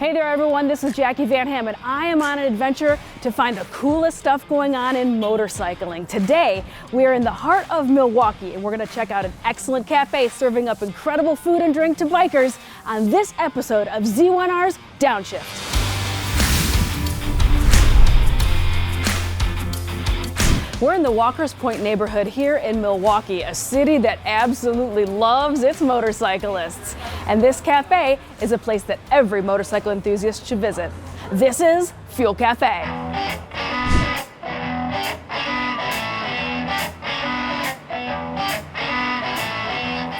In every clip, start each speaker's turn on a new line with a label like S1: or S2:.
S1: Hey there everyone, this is Jackie Van Ham and I am on an adventure to find the coolest stuff going on in motorcycling. Today, we are in the heart of Milwaukee and we're gonna check out an excellent cafe serving up incredible food and drink to bikers on this episode of Z1R's Downshift. We're in the Walker's Point neighborhood here in Milwaukee, a city that absolutely loves its motorcyclists. And this cafe is a place that every motorcycle enthusiast should visit. This is Fuel Cafe.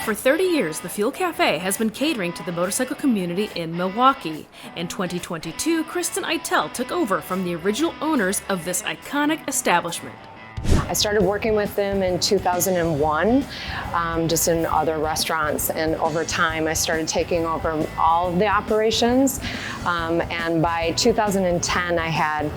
S1: For 30 years, the Fuel Cafe has been catering to the motorcycle community in Milwaukee. In 2022, Kristen Eitel took over from the original owners of this iconic establishment.
S2: I started working with them in 2001, just in other restaurants, and over time I started taking over all of the operations, and by 2010 I had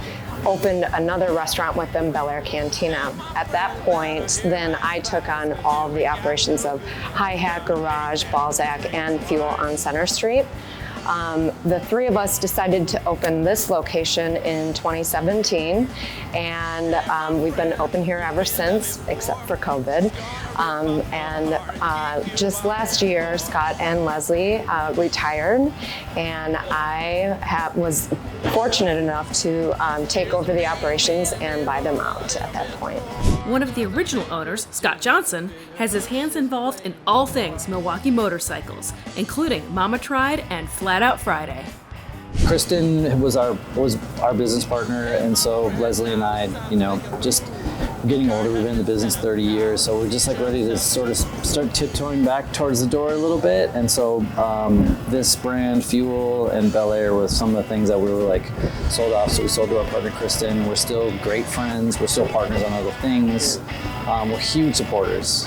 S2: opened another restaurant with them, Bel Air Cantina. At that point, then I took on all of the operations of Hi-Hat, Garage, Balzac, and Fuel on Center Street. The three of us decided to open this location in 2017, and we've been open here ever since, except for COVID. Just last year, Scott and Leslie retired, and I was fortunate enough to take over the operations and buy them out at that point.
S1: One of the original owners, Scott Johnson, has his hands involved in all things Milwaukee motorcycles, including Mama Tried and Flat Out Friday.
S3: Kristen was our business partner, and so Leslie and I, just getting older. We've been in the business 30 years, so we're just ready to sort of start tiptoeing back towards the door a little bit. And so this brand, Fuel and Bel Air, was some of the things that we were sold off. So we sold to our partner Kristen. We're still great friends. We're still partners on other things. We're huge supporters.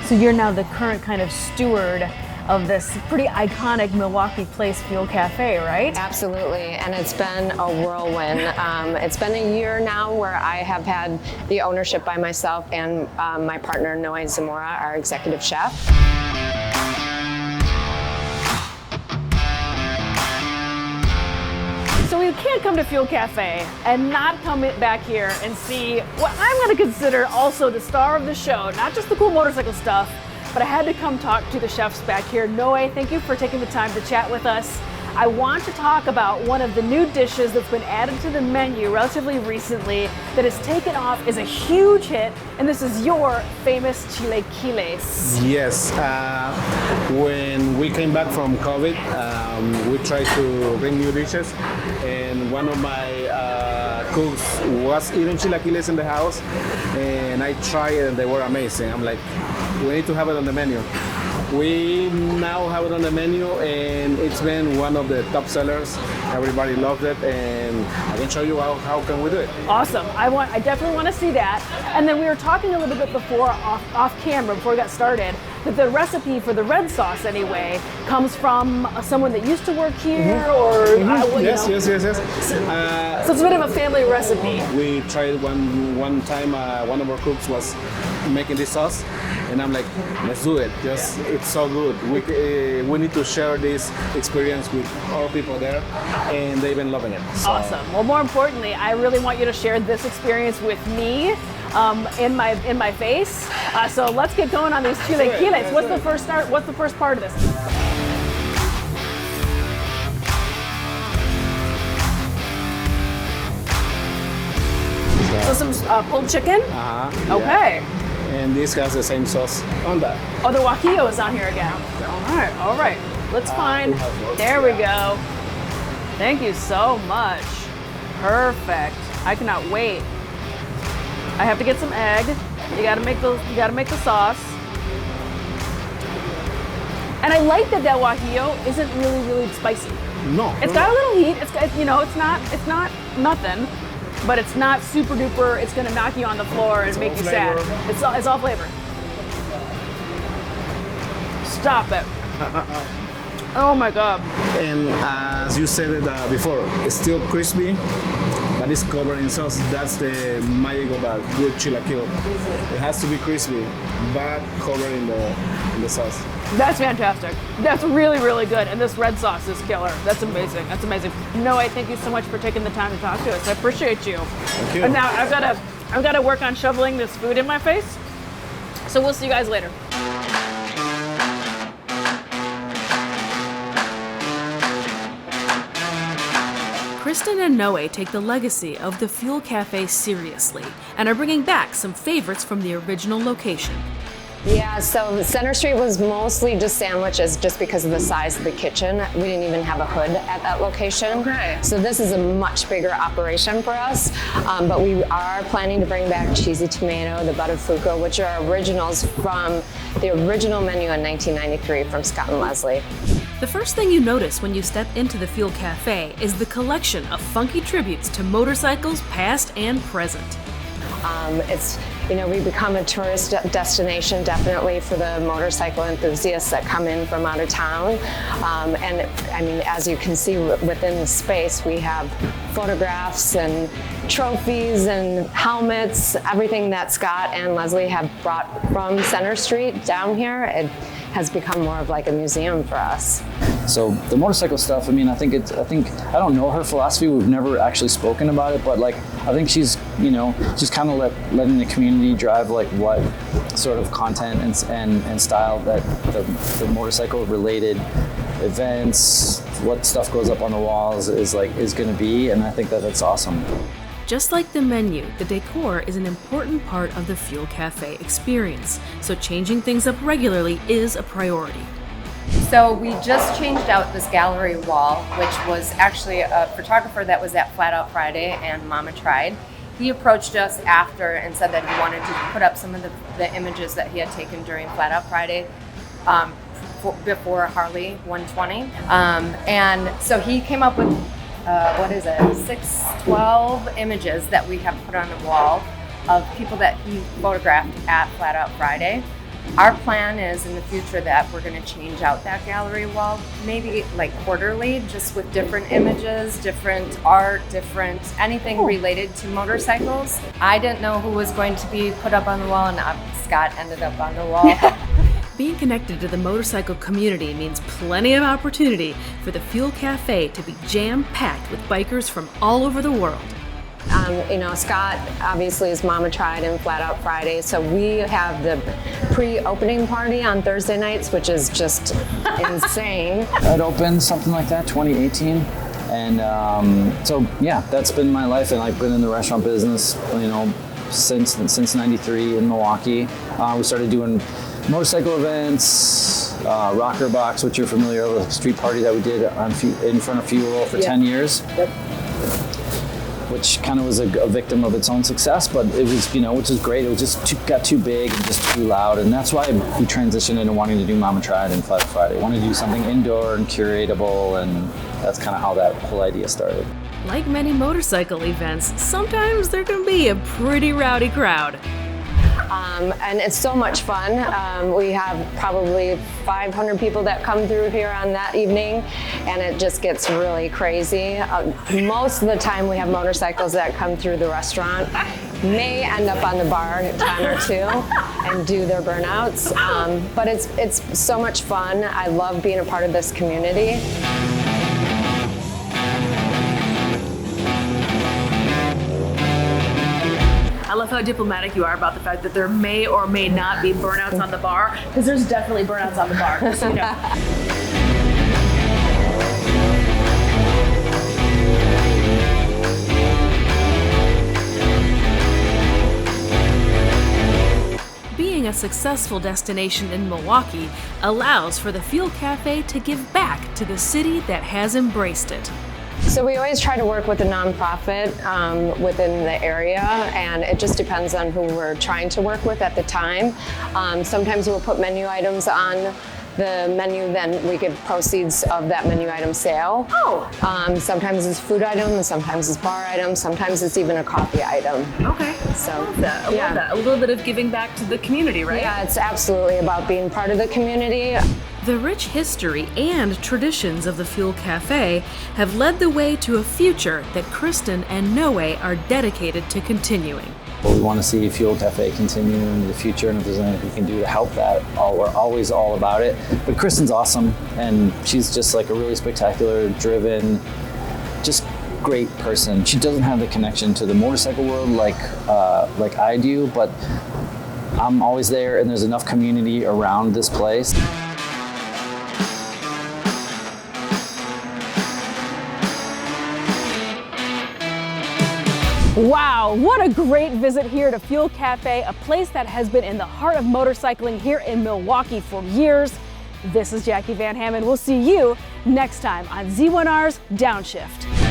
S1: So you're now the current kind of steward of this pretty iconic Milwaukee place, Fuel Cafe, right?
S2: Absolutely, and it's been a whirlwind. It's been a year now where I have had the ownership by myself and my partner, Noe Zamora, our executive chef.
S1: So we can't come to Fuel Cafe and not come back here and see what I'm going to consider also the star of the show, not just the cool motorcycle stuff, but I had to come talk to the chefs back here. Noe, thank you for taking the time to chat with us. I want to talk about one of the new dishes that's been added to the menu relatively recently that has taken off as a huge hit, and this is your famous chilaquiles.
S4: Yes, when we came back from COVID, we tried to bring new dishes, and one of my cooks was eating chilaquiles in the house, and I tried it and they were amazing. I'm like, we need to have it on the menu. We now have it on the menu, and it's been one of the top sellers. Everybody loved it, and I can show you how can we do it.
S1: Awesome. I definitely want to see that. And then we were talking a little bit before off camera before we got started that the recipe for the red sauce anyway comes from someone that used to work here, or
S4: Yes.
S1: So it's a bit of a family recipe.
S4: We tried one time. One of our cooks was making this sauce, and I'm like, let's do it. It's so good. We need to share this experience with all people there, and they've been loving it. So.
S1: Awesome. Well, more importantly, I really want you to share this experience with me in my face. So let's get going on these chilaquiles. What's the first start? What's the first part of this? So some pulled chicken. Okay.
S4: Yeah. And this has the same sauce on that.
S1: Oh, the guajillo is on here again. All right. Let's find. There we go. Thank you so much. Perfect. I cannot wait. I have to get some egg. You gotta make the sauce. And I like that guajillo isn't really spicy.
S4: No.
S1: It's got a little heat. It's not nothing. But it's not super duper. It's gonna knock you on the floor and make you sad. It's all flavor. Stop it. Oh my God.
S4: And as you said it before, it's still crispy, but that is covered in sauce. That's the magic of a good chilaquil. It has to be crispy, but covered in the sauce.
S1: That's fantastic. That's really, really good. And this red sauce is killer. That's amazing. That's amazing. Noe, thank you so much for taking the time to talk to us. I appreciate you.
S4: Thank you.
S1: And now I've got to work on shoveling this food in my face. So we'll see you guys later. Kristen and Noe take the legacy of the Fuel Cafe seriously and are bringing back some favorites from the original location.
S2: Yeah, so Center Street was mostly just sandwiches just because of the size of the kitchen. We didn't even have a hood at that location.
S1: Okay.
S2: So this is a much bigger operation for us, but we are planning to bring back Cheesy Tomato, the Buttafuoco, which are originals from the original menu in 1993 from Scott and Leslie.
S1: The first thing you notice when you step into the Fuel Cafe is the collection of funky tributes to motorcycles past and present.
S2: It's, we become a tourist destination definitely for the motorcycle enthusiasts that come in from out of town. And I mean, as you can see within the space, we have photographs and trophies and helmets, everything that Scott and Leslie have brought from Center Street down here. It has become more of like a museum for us.
S3: So the motorcycle stuff, I mean, I think I don't know her philosophy. We've never actually spoken about it, but like, I think she's, just kind of letting the community drive like what sort of content and style that the motorcycle related events, what stuff goes up on the walls is going to be. And I think that's awesome.
S1: Just like the menu, the decor is an important part of the Fuel Cafe experience, so changing things up regularly is a priority.
S5: So we just changed out this gallery wall, which was actually a photographer that was at Flat Out Friday and Mama Tried. He approached us after and said that he wanted to put up some of the images that he had taken during Flat Out Friday before Harley 120. And so he came up with 12 images that we have put on the wall of people that he photographed at Flat Out Friday. Our plan is in the future that we're going to change out that gallery wall, maybe like quarterly, just with different images, different art, anything related to motorcycles. I didn't know who was going to be put up on the wall, and Scott ended up on the wall.
S1: Being connected to the motorcycle community means plenty of opportunity for the Fuel Cafe to be jam-packed with bikers from all over the world.
S2: Scott obviously is Mama Tried and Flat Out Friday, so we have the pre-opening party on Thursday nights, which is just insane.
S3: It opened something like that, 2018. And so, yeah, that's been my life. And I've been in the restaurant business, since 93 in Milwaukee. We started doing motorcycle events, Rocker Box, which you're familiar with, a street party that we did in front of Fuel for 10 years.
S2: Yep.
S3: Which kind of was a victim of its own success, but it was, which is great. It was just got too big and just too loud, and that's why we transitioned into wanting to do Mama Tried and Flat Friday. Want to do something indoor and curatable, and that's kind of how that whole idea started.
S1: Like many motorcycle events, sometimes there can be a pretty rowdy crowd.
S2: And it's so much fun. We have probably 500 people that come through here on that evening, and it just gets really crazy. Most of the time we have motorcycles that come through the restaurant, may end up on the bar a time or two and do their burnouts. But it's so much fun. I love being a part of this community.
S1: I love how diplomatic you are about the fact that there may or may not be burnouts on the bar, because there's definitely burnouts on the bar. Just so you know. Being a successful destination in Milwaukee allows for the Fuel Cafe to give back to the city that has embraced it.
S2: So we always try to work with a nonprofit within the area, and it just depends on who we're trying to work with at the time. Sometimes we'll put menu items on the menu, then we give proceeds of that menu item sale. Sometimes it's food item, sometimes it's bar item, sometimes it's even a coffee item.
S1: Okay.
S2: So,
S1: I love that. A little bit of giving back to the community, right?
S2: Yeah, it's absolutely about being part of the community.
S6: The rich history and traditions of the Fuel Cafe have led the way to a future that Kristen and Noe are dedicated to continuing.
S3: We want to see Fuel Cafe continue into the future, and if there's anything we can do to help that, we're always all about it. But Kristen's awesome, and she's just like a really spectacular, driven, just great person. She doesn't have the connection to the motorcycle world like I do, but I'm always there, and there's enough community around this place.
S1: Wow, what a great visit here to Fuel Cafe, a place that has been in the heart of motorcycling here in Milwaukee for years. This is Jackie Van Hammond. We'll see you next time on Z1R's Downshift.